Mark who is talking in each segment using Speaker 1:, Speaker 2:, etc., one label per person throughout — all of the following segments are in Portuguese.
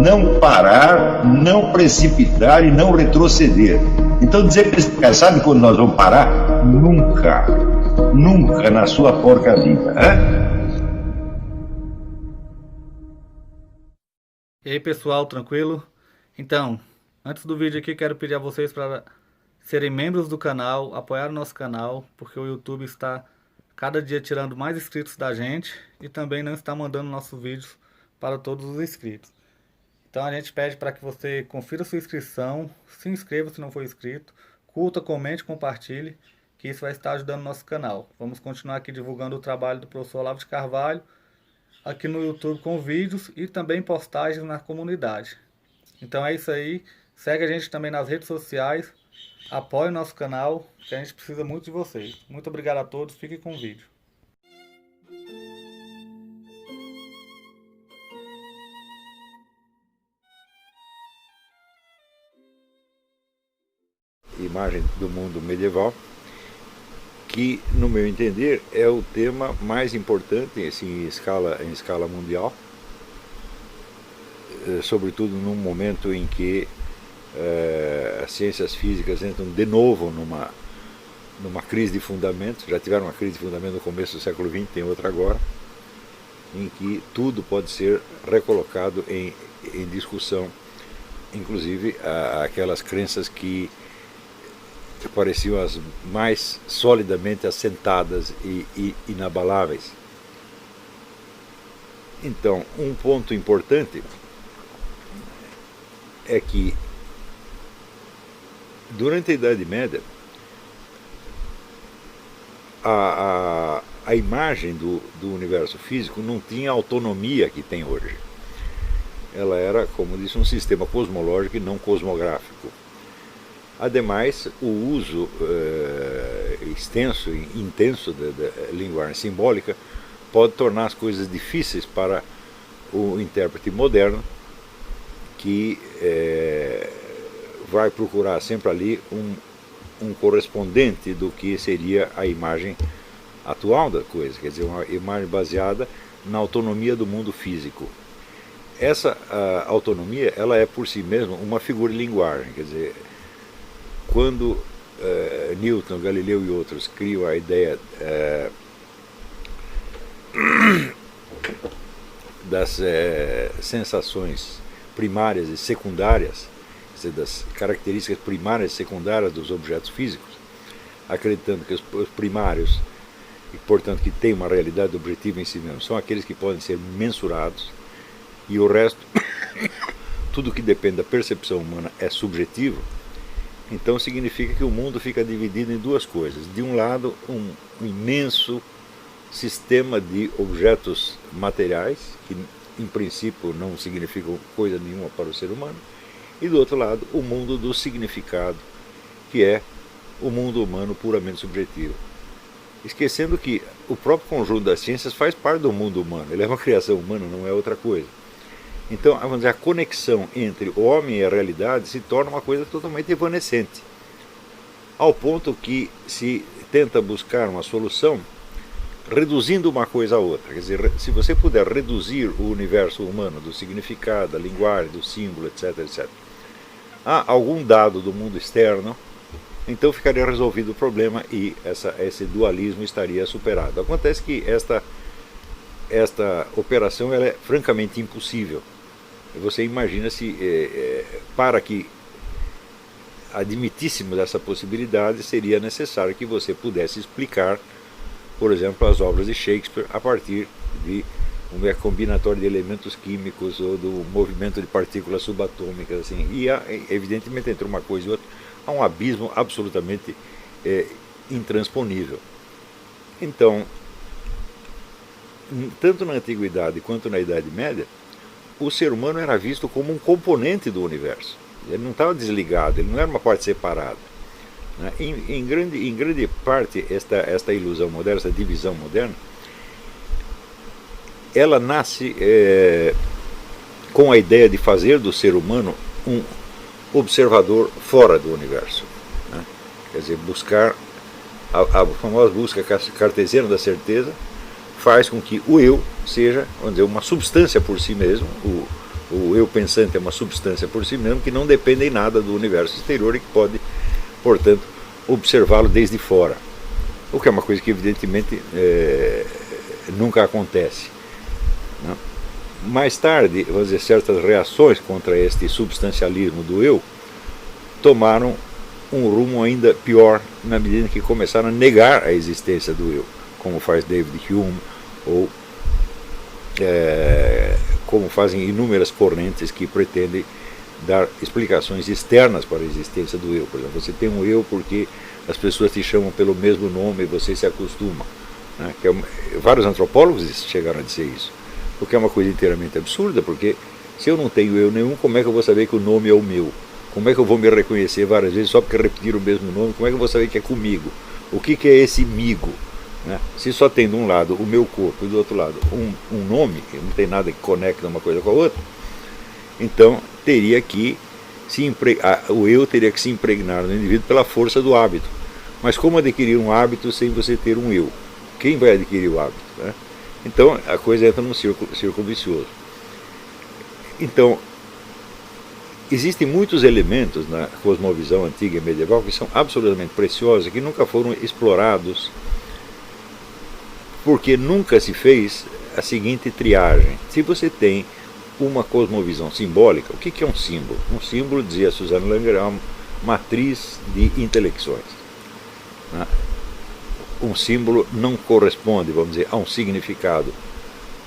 Speaker 1: não parar, não precipitar e não retroceder. Então dizer para esse cara, sabe quando nós vamos parar? Nunca. Nunca na sua porca vida.
Speaker 2: E aí pessoal, tranquilo? Então, antes do vídeo aqui quero pedir a vocês para serem membros do canal, apoiar o nosso canal, porque o YouTube está cada dia tirando mais inscritos da gente e também não está mandando nossos vídeos para todos os inscritos. Então a gente pede para que você confira sua inscrição, se inscreva se não for inscrito, curta, comente, compartilhe, que isso vai estar ajudando o nosso canal. Vamos continuar aqui divulgando o trabalho do professor Olavo de Carvalho aqui no YouTube com vídeos e também postagens na comunidade. Então é isso aí, segue a gente também nas redes sociais, apoie o nosso canal, que a gente precisa muito de vocês. Muito obrigado a todos, fiquem com o vídeo.
Speaker 3: Imagem do mundo medieval, que no meu entender é o tema mais importante assim, em escala mundial, sobretudo num momento em que as ciências físicas entram de novo numa crise de fundamentos. Já tiveram uma crise de fundamento no começo do século XX, tem outra agora, em que tudo pode ser recolocado em discussão, inclusive aquelas crenças que pareciam as mais solidamente assentadas e inabaláveis. Então, um ponto importante é que durante a Idade Média a imagem do universo físico não tinha a autonomia que tem hoje. Ela era, como disse, um sistema cosmológico e não cosmográfico. Ademais, o uso extenso e intenso da linguagem simbólica pode tornar as coisas difíceis para o intérprete moderno, que vai procurar sempre ali um correspondente do que seria a imagem atual da coisa, quer dizer, uma imagem baseada na autonomia do mundo físico. Essa autonomia, ela é por si mesma uma figura de linguagem, quer dizer, quando Newton, Galileu e outros criam a ideia das sensações primárias e secundárias, quer dizer, das características primárias e secundárias dos objetos físicos, acreditando que os primários, e portanto que têm uma realidade objetiva em si mesmos, são aqueles que podem ser mensurados, e o resto, tudo que depende da percepção humana é subjetivo. Então significa que o mundo fica dividido em duas coisas. De um lado, um imenso sistema de objetos materiais, que em princípio não significam coisa nenhuma para o ser humano, e do outro lado, o mundo do significado, que é o mundo humano puramente subjetivo. Esquecendo que o próprio conjunto das ciências faz parte do mundo humano, ele é uma criação humana, não é outra coisa. Então, vamos dizer, a conexão entre o homem e a realidade se torna uma coisa totalmente evanescente, ao ponto que se tenta buscar uma solução reduzindo uma coisa a outra. Quer dizer, se você puder reduzir o universo humano do significado, da linguagem, do símbolo, etc., etc., a algum dado do mundo externo, então ficaria resolvido o problema e esse dualismo estaria superado. Acontece que esta operação ela é francamente impossível. Você imagina se, para que admitíssemos essa possibilidade, seria necessário que você pudesse explicar, por exemplo, as obras de Shakespeare a partir de uma combinatória de elementos químicos ou do movimento de partículas subatômicas, assim. E evidentemente entre uma coisa e outra há um abismo absolutamente intransponível. Então, tanto na Antiguidade quanto na Idade Média, o ser humano era visto como um componente do universo. Ele não estava desligado, ele não era uma parte separada. Em grande parte, esta ilusão moderna, essa divisão moderna, ela nasce com a ideia de fazer do ser humano um observador fora do universo. Quer dizer, buscar a famosa busca cartesiana da certeza, faz com que o eu seja, vamos dizer, uma substância por si mesmo, O eu pensante é uma substância por si mesmo que não depende em nada do universo exterior e que pode, portanto, observá-lo desde fora. O que é uma coisa que evidentemente nunca acontece, né? Mais tarde, vamos dizer, certas reações contra este substancialismo do eu tomaram um rumo ainda pior na medida em que começaram a negar a existência do eu, como faz David Hume, ou como fazem inúmeras correntes que pretendem dar explicações externas para a existência do eu. Por exemplo, você tem um eu porque as pessoas te chamam pelo mesmo nome e você se acostuma, né? Vários antropólogos chegaram a dizer isso, o que é uma coisa inteiramente absurda, porque se eu não tenho eu nenhum, como é que eu vou saber que o nome é o meu? Como é que eu vou me reconhecer várias vezes só porque repetir o mesmo nome? Como é que eu vou saber que é comigo? O que é esse migo? Né? Se só tem de um lado o meu corpo e do outro lado um nome, que não tem nada que conecta uma coisa com a outra, então teria que o eu teria que se impregnar no indivíduo pela força do hábito. Mas como adquirir um hábito sem você ter um eu? Quem vai adquirir o hábito? Né? Então a coisa entra num círculo vicioso. Então, existem muitos elementos na cosmovisão antiga e medieval que são absolutamente preciosos e que nunca foram explorados, porque nunca se fez a seguinte triagem. Se você tem uma cosmovisão simbólica, o que é um símbolo? Um símbolo, dizia Suzanne Langer, é uma matriz de intelecções. Um símbolo não corresponde, vamos dizer, a um significado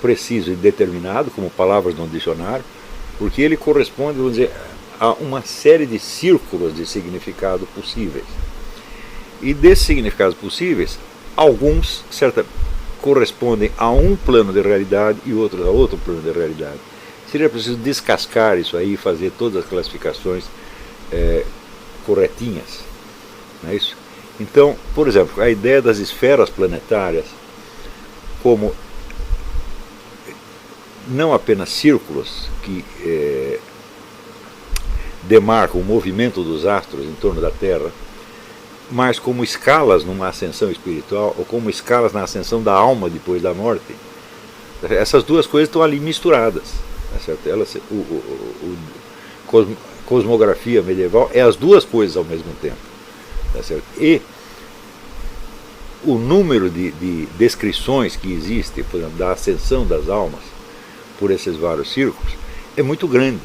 Speaker 3: preciso e determinado, como palavras no dicionário, porque ele corresponde, vamos dizer, a uma série de círculos de significado possíveis. E desses significados possíveis, alguns correspondem a um plano de realidade e outros a outro plano de realidade. Seria preciso descascar isso aí e fazer todas as classificações corretinhas. Não é isso? Então, por exemplo, a ideia das esferas planetárias como não apenas círculos que demarcam o movimento dos astros em torno da Terra, mas como escalas numa ascensão espiritual, ou como escalas na ascensão da alma depois da morte. Essas duas coisas estão ali misturadas. Tá certo? Cosmografia medieval é as duas coisas ao mesmo tempo. Tá certo? E o número de descrições que existe, por exemplo, da ascensão das almas por esses vários círculos é muito grande.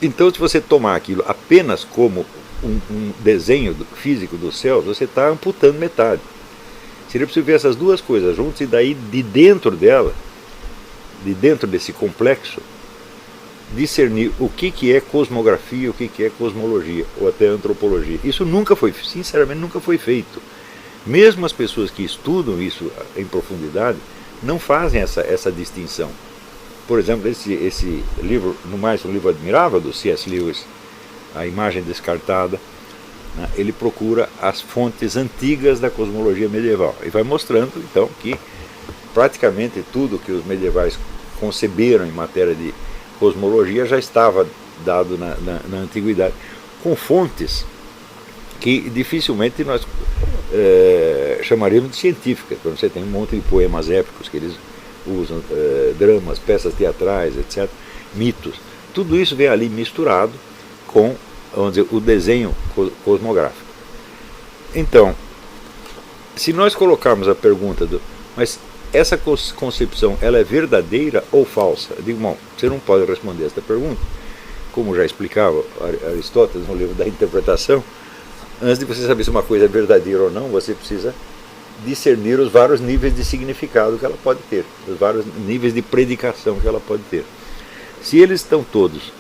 Speaker 3: Então, se você tomar aquilo apenas como um desenho físico dos céus, você está amputando metade. Seria preciso ver essas duas coisas juntas e daí de dentro dela, de dentro desse complexo, discernir o que é cosmografia, o que é cosmologia, ou até antropologia. Isso nunca foi, sinceramente, nunca foi feito. Mesmo as pessoas que estudam isso em profundidade não fazem essa distinção. Por exemplo, esse livro, no mais um livro admirável do C.S. Lewis, A Imagem Descartada, né, ele procura as fontes antigas da cosmologia medieval e vai mostrando então que praticamente tudo que os medievais conceberam em matéria de cosmologia já estava dado na antiguidade, com fontes que dificilmente nós chamaríamos de científicas. Você tem um monte de poemas épicos que eles usam, dramas, peças teatrais, etc., mitos. Tudo isso vem ali misturado com, vamos dizer, o desenho cosmográfico. Então, se nós colocarmos a pergunta mas essa concepção, ela é verdadeira ou falsa? Eu digo, bom, você não pode responder esta pergunta, como já explicava Aristóteles no livro da Interpretação. Antes de você saber se uma coisa é verdadeira ou não, você precisa discernir os vários níveis de significado que ela pode ter, os vários níveis de predicação que ela pode ter. Se eles estão todos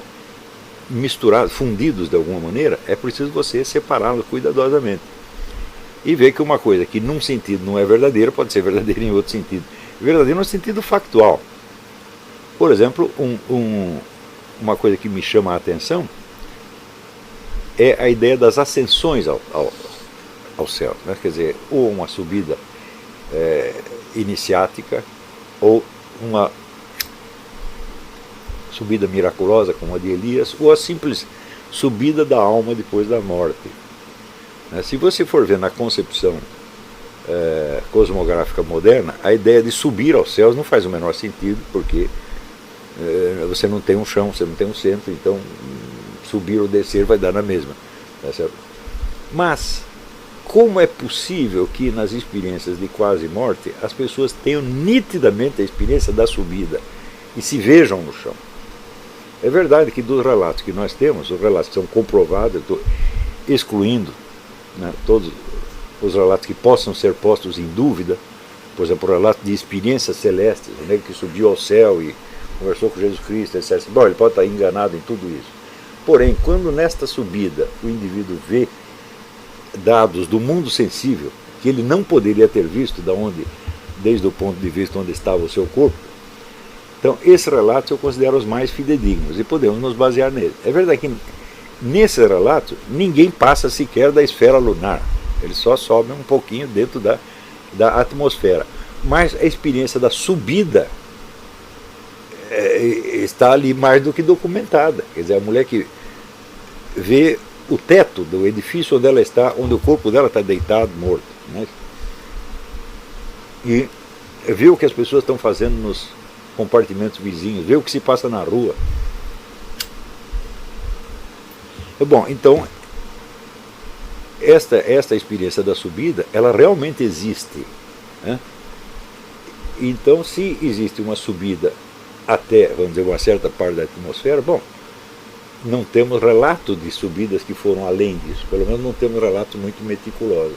Speaker 3: misturados, fundidos de alguma maneira, é preciso você separá-los cuidadosamente e ver que uma coisa que num sentido não é verdadeira pode ser verdadeira em outro sentido. Verdadeira no sentido factual. Por exemplo, uma coisa que me chama a atenção é a ideia das ascensões ao céu, né? Quer dizer, ou uma subida iniciática, ou uma subida miraculosa como a de Elias, ou a simples subida da alma depois da morte. Se você for ver na concepção cosmográfica moderna, a ideia de subir aos céus não faz o menor sentido, porque você não tem um chão, você não tem um centro, então subir ou descer vai dar na mesma. Tá certo? Mas, como é possível que nas experiências de quase morte as pessoas tenham nitidamente a experiência da subida e se vejam no chão? É verdade que dos relatos que nós temos, os relatos que são comprovados, eu estou excluindo, né, todos os relatos que possam ser postos em dúvida, por exemplo, o relato de experiências celestes, o negro que subiu ao céu e conversou com Jesus Cristo, etc. Bom, ele pode estar enganado em tudo isso. Porém, quando nesta subida o indivíduo vê dados do mundo sensível, que ele não poderia ter visto desde o ponto de vista onde estava o seu corpo, então esses relatos eu considero os mais fidedignos e podemos nos basear neles. É verdade que nesse relato ninguém passa sequer da esfera lunar, ele só sobe um pouquinho dentro da atmosfera, mas a experiência da subida está ali mais do que documentada. Quer dizer, a mulher que vê o teto do edifício onde ela está, onde o corpo dela está deitado, morto, né? E vê o que as pessoas estão fazendo nos compartimentos vizinhos, vê o que se passa na rua. Bom, então esta experiência da subida, ela realmente existe, né? Então, se existe uma subida até, vamos dizer, uma certa parte da atmosfera, bom, não temos relato de subidas que foram além disso, pelo menos não temos relatos muito meticulosos.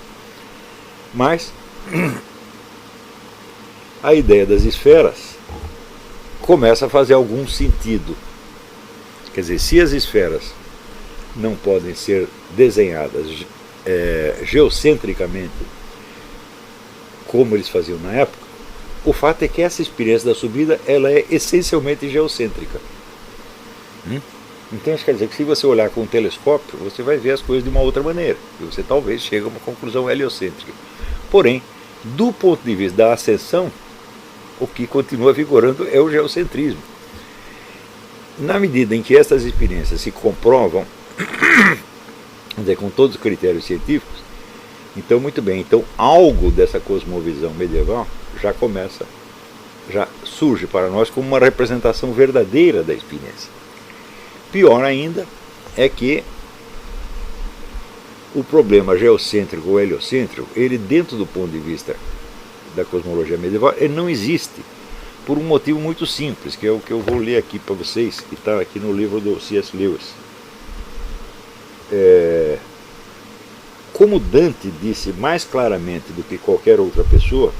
Speaker 3: Mas a ideia das esferas começa a fazer algum sentido. Quer dizer, se as esferas não podem ser desenhadas geocentricamente como eles faziam na época, o fato é que essa experiência da subida ela é essencialmente geocêntrica. Então isso quer dizer que se você olhar com um telescópio, você vai ver as coisas de uma outra maneira, e você talvez chegue a uma conclusão heliocêntrica. Porém, do ponto de vista da ascensão, o que continua vigorando é o geocentrismo. Na medida em que essas experiências se comprovam com todos os critérios científicos, então muito bem, então algo dessa cosmovisão medieval já surge para nós como uma representação verdadeira da experiência. Pior ainda é que o problema geocêntrico ou heliocêntrico, ele dentro do ponto de vista da cosmologia medieval, ele não existe, por um motivo muito simples, que é o que eu vou ler aqui para vocês, que está aqui no livro do C.S. Lewis. Como Dante disse mais claramente do que qualquer outra pessoa,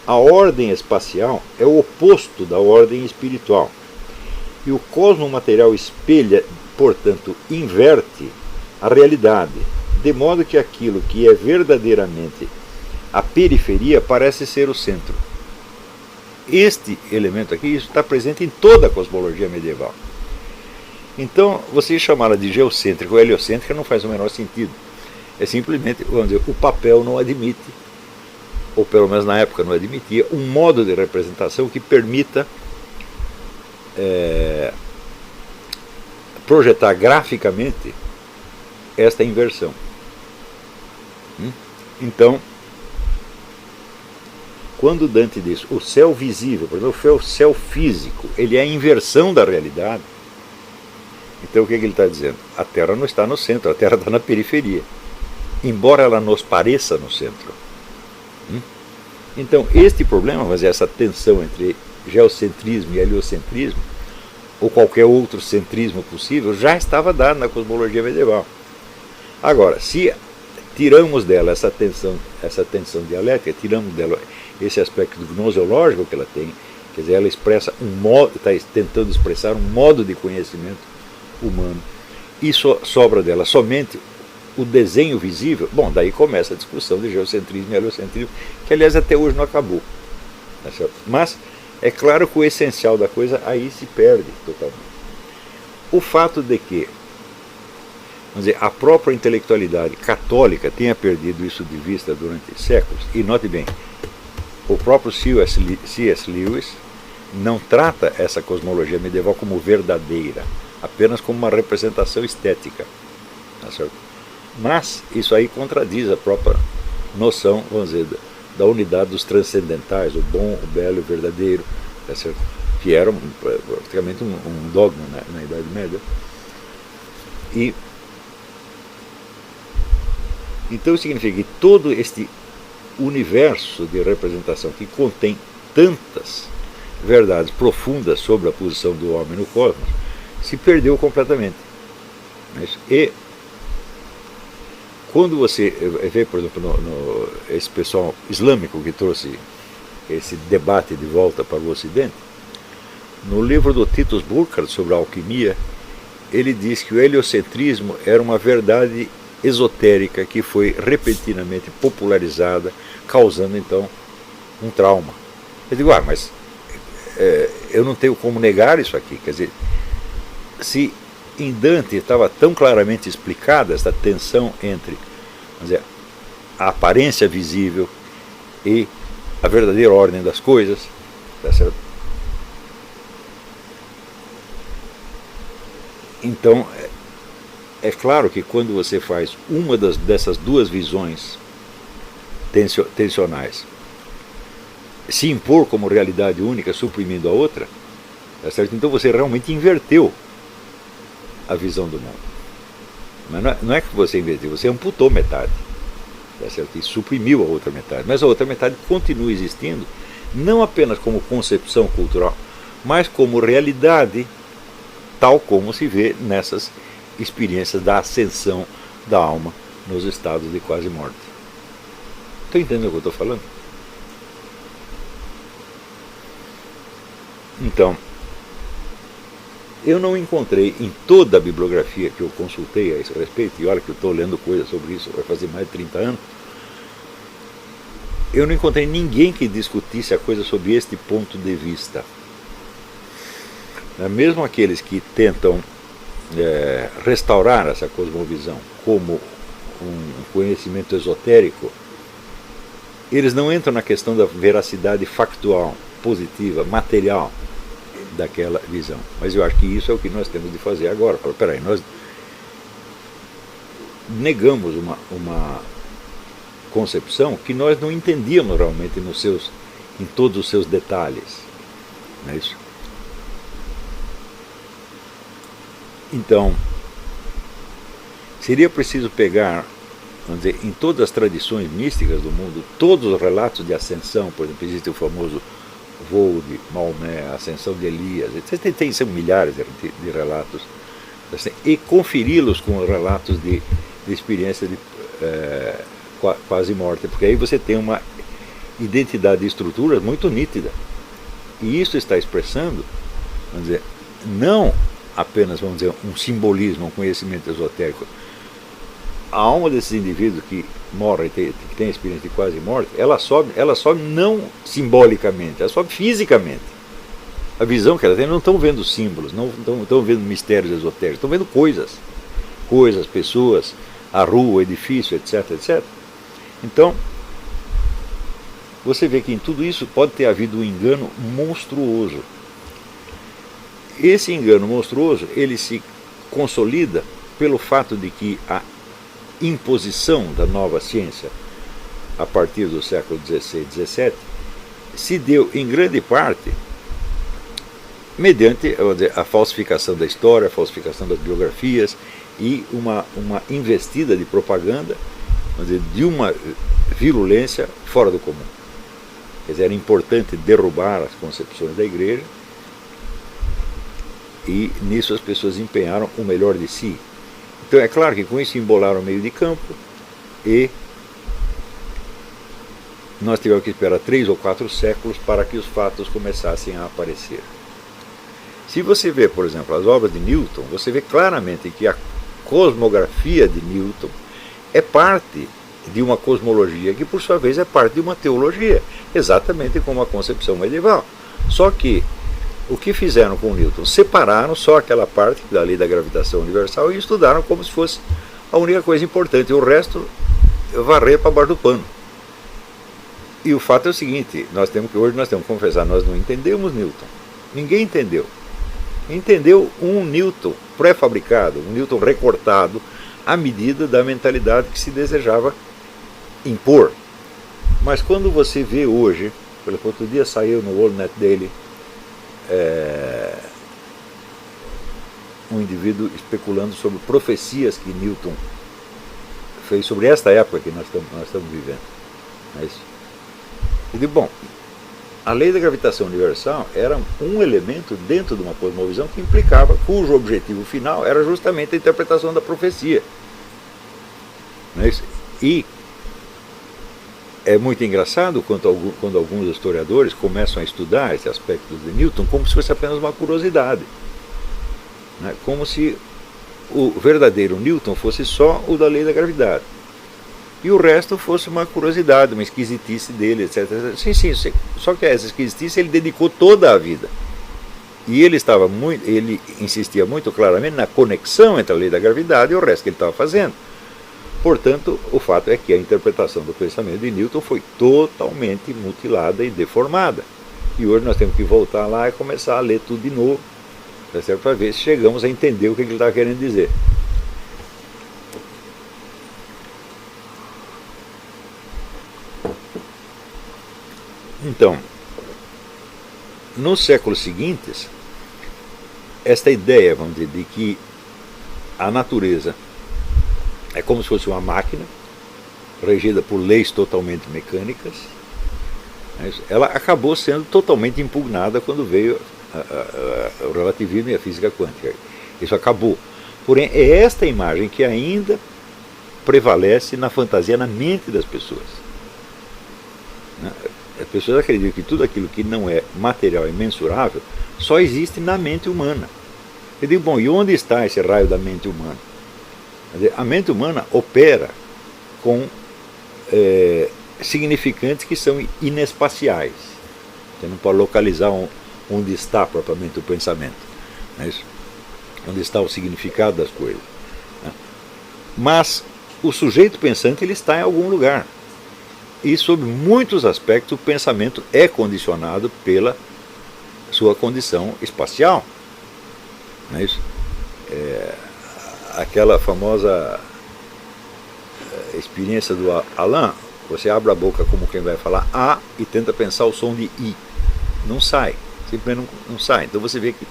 Speaker 3: a ordem espacial é o oposto da ordem espiritual. E o cosmo material espelha, portanto, inverte a realidade, de modo que aquilo que é verdadeiramente a periferia parece ser o centro. Este elemento aqui está presente em toda a cosmologia medieval. Então, você chamá-la de geocêntrica ou heliocêntrica não faz o menor sentido. É simplesmente, vamos dizer, o papel não admite, ou pelo menos na época não admitia, um modo de representação que permita projetar graficamente esta inversão. Então, quando Dante diz o céu visível, por exemplo, o céu físico, ele é a inversão da realidade, então o que ele está dizendo? A Terra não está no centro, a Terra está na periferia, embora ela nos pareça no centro. Então, este problema, mas essa tensão entre geocentrismo e heliocentrismo, ou qualquer outro centrismo possível, já estava dado na cosmologia medieval. Agora, se tiramos dela essa tensão dialética, tiramos dela esse aspecto gnoseológico que ela tem, quer dizer, ela expressa está tentando expressar um modo de conhecimento humano, e sobra dela somente o desenho visível, bom, daí começa a discussão de geocentrismo e heliocentrismo, que aliás até hoje não acabou. Tá certo? Mas é claro que o essencial da coisa aí se perde totalmente. O fato de que, vamos dizer, a própria intelectualidade católica tenha perdido isso de vista durante séculos, e note bem, o próprio C.S. Lewis não trata essa cosmologia medieval como verdadeira, apenas como uma representação estética. Tá certo? Mas isso aí contradiz a própria noção, vamos dizer, da unidade dos transcendentais, o bom, o belo e o verdadeiro, tá certo? que era praticamente um dogma na Idade Média. E então significa que todo este universo de representação que contém tantas verdades profundas sobre a posição do homem no cosmos se perdeu completamente. E quando você vê, por exemplo, esse pessoal islâmico que trouxe esse debate de volta para o Ocidente, no livro do Titus Burckhardt sobre a alquimia, ele diz que o heliocentrismo era uma verdade esotérica que foi repentinamente popularizada, causando então um trauma. Eu digo, mas eu não tenho como negar isso aqui. Quer dizer, se em Dante estava tão claramente explicada essa tensão entre, vamos dizer, a aparência visível e a verdadeira ordem das coisas, tá certo? Então, é claro que quando você faz uma dessas duas visões tensionais se impor como realidade única, suprimindo a outra, tá certo? Então você realmente inverteu a visão do mundo. Mas não é que você inverteu, você amputou metade, tá certo? E suprimiu a outra metade. Mas a outra metade continua existindo, não apenas como concepção cultural, mas como realidade, tal como se vê nessas experiências da ascensão da alma nos estados de quase morte. Estou entendendo o que eu estou falando? Então, eu não encontrei em toda a bibliografia que eu consultei a esse respeito, e olha que eu estou lendo coisas sobre isso, vai fazer mais de 30 anos, eu não encontrei ninguém que discutisse a coisa sob este ponto de vista. Mesmo aqueles que tentam restaurar essa cosmovisão como um conhecimento esotérico, eles não entram na questão da veracidade factual, positiva, material daquela visão. Mas eu acho que isso é o que nós temos de fazer agora. Peraí, nós negamos uma concepção que nós não entendíamos realmente em todos os seus detalhes. Não é isso? Então, seria preciso pegar, vamos dizer, em todas as tradições místicas do mundo, todos os relatos de ascensão. Por exemplo, existe o famoso voo de Maomé, a ascensão de Elias, tem são milhares de relatos, assim, e conferi-los com os relatos de experiência de quase morte, porque aí você tem uma identidade de estruturas muito nítida. E isso está expressando, vamos dizer, não apenas, vamos dizer, um simbolismo, um conhecimento esotérico. A alma desses indivíduos que morrem, que tem a experiência de quase morte, ela sobe não simbolicamente, ela sobe fisicamente. A visão que ela tem, não estão vendo símbolos, não estão vendo mistérios esotéricos, estão vendo coisas, pessoas, a rua, o edifício, etc, etc. Então, você vê que em tudo isso pode ter havido um engano monstruoso. Esse engano monstruoso, ele se consolida pelo fato de que a imposição da nova ciência, a partir do século XVI e XVII, se deu em grande parte mediante, vamos dizer, a falsificação da história, a falsificação das biografias e uma investida de propaganda, vamos dizer, de uma virulência fora do comum. Quer dizer, era importante derrubar as concepções da igreja, e nisso as pessoas empenharam o melhor de si. Então é claro que com isso embolaram o meio de campo, e nós tivemos que esperar 3 ou 4 séculos para que os fatos começassem a aparecer. Se você vê, por exemplo, as obras de Newton, você vê claramente que a cosmografia de Newton é parte de uma cosmologia que, por sua vez, é parte de uma teologia, exatamente como a concepção medieval. Só que o que fizeram com Newton? Separaram só aquela parte da lei da gravitação universal e estudaram como se fosse a única coisa importante, e o resto varrer para baixo do pano. E o fato é o seguinte, hoje nós temos que confessar, nós não entendemos Newton. Ninguém entendeu. Entendeu um Newton pré-fabricado, um Newton recortado à medida da mentalidade que se desejava impor. Mas quando você vê hoje, pelo outro dia saiu no World Net Daily um indivíduo especulando sobre profecias que Newton fez sobre esta época que nós estamos vivendo. É isso. Eu digo, bom, a lei da gravitação universal era um elemento dentro de uma cosmovisão que implicava, cujo objetivo final era justamente a interpretação da profecia. Não é isso? E é muito engraçado quando alguns historiadores começam a estudar esse aspecto de Newton como se fosse apenas uma curiosidade. Né? Como se o verdadeiro Newton fosse só o da lei da gravidade. E o resto fosse uma curiosidade, uma esquisitice dele, etc. Sim, só que a essa esquisitice ele dedicou toda a vida. E ele insistia muito claramente na conexão entre a lei da gravidade e o resto que ele estava fazendo. Portanto, o fato é que a interpretação do pensamento de Newton foi totalmente mutilada e deformada. E hoje nós temos que voltar lá e começar a ler tudo de novo, tá certo? Para ver se chegamos a entender o que ele estava querendo dizer. Então, nos séculos seguintes, esta ideia, vamos dizer, de que a natureza é como se fosse uma máquina, regida por leis totalmente mecânicas, ela acabou sendo totalmente impugnada quando veio o relativismo e a física quântica. Isso acabou. Porém, é esta imagem que ainda prevalece na fantasia, na mente das pessoas. As pessoas acreditam que tudo aquilo que não é material e mensurável só existe na mente humana. Eu digo, bom, e onde está esse raio da mente humana? Quer dizer, a mente humana opera com significantes que são inespaciais. Você não pode localizar onde está propriamente o pensamento. Não é isso? Onde está o significado das coisas. Né? Mas o sujeito pensante ele está em algum lugar. E, sob muitos aspectos, o pensamento é condicionado pela sua condição espacial. Não é isso? Aquela famosa experiência do Alain, você abre a boca como quem vai falar A e tenta pensar o som de I. Não sai, simplesmente não sai. Então você vê que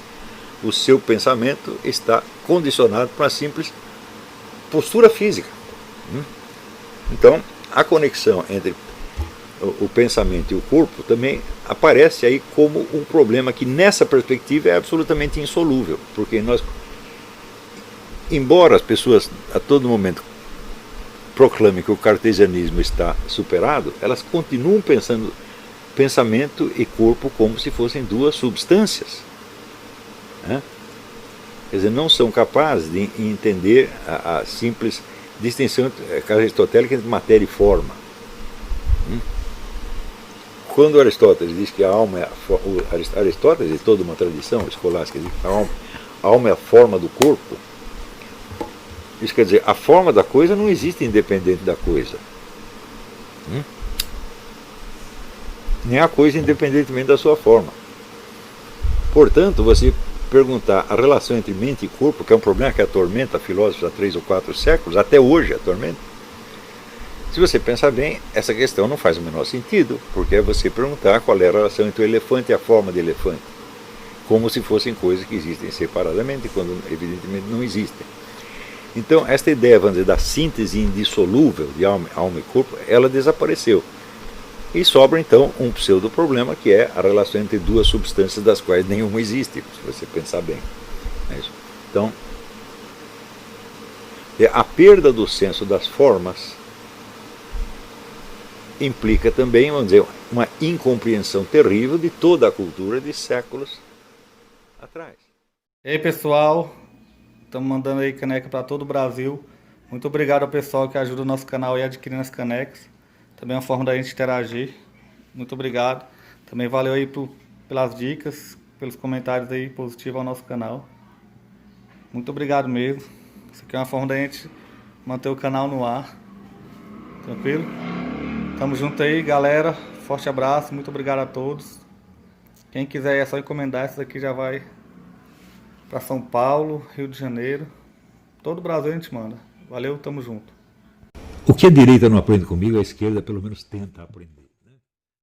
Speaker 3: o seu pensamento está condicionado para uma simples postura física. Então, a conexão entre o pensamento e o corpo também aparece aí como um problema que nessa perspectiva é absolutamente insolúvel, porque embora as pessoas a todo momento proclamem que o cartesianismo está superado, elas continuam pensando pensamento e corpo como se fossem duas substâncias. Né? Quer dizer, não são capazes de entender a simples distinção aristotélica entre matéria e forma. Quando Aristóteles diz que a alma é Aristóteles e toda uma tradição escolástica diz que a alma é a forma do corpo, isso quer dizer, a forma da coisa não existe independente da coisa. Nem a coisa independentemente da sua forma. Portanto, você perguntar a relação entre mente e corpo, que é um problema que atormenta filósofos há 3 ou 4 séculos, até hoje atormenta. Se você pensar bem, essa questão não faz o menor sentido, porque é você perguntar qual é a relação entre o elefante e a forma de elefante, como se fossem coisas que existem separadamente, quando evidentemente não existem. Então, esta ideia, vamos dizer, da síntese indissolúvel de alma e corpo, ela desapareceu. E sobra então um pseudo-problema, que é a relação entre duas substâncias das quais nenhuma existe, se você pensar bem. É isso. Então, a perda do senso das formas implica também, vamos dizer, uma incompreensão terrível de toda a cultura de séculos atrás.
Speaker 2: E aí, pessoal, estamos mandando aí caneca para todo o Brasil. Muito obrigado ao pessoal que ajuda o nosso canal e adquirindo as canecas. Também é uma forma da gente interagir. Muito obrigado. Também valeu aí pelas dicas, pelos comentários aí positivos ao nosso canal. Muito obrigado mesmo. Isso aqui é uma forma da gente manter o canal no ar. Tranquilo? Tamo junto aí, galera. Forte abraço. Muito obrigado a todos. Quem quiser é só encomendar. Essa daqui já vai para São Paulo, Rio de Janeiro. Todo o Brasil a gente manda. Valeu, tamo junto.
Speaker 3: O que a direita não aprende comigo, a esquerda pelo menos tenta aprender.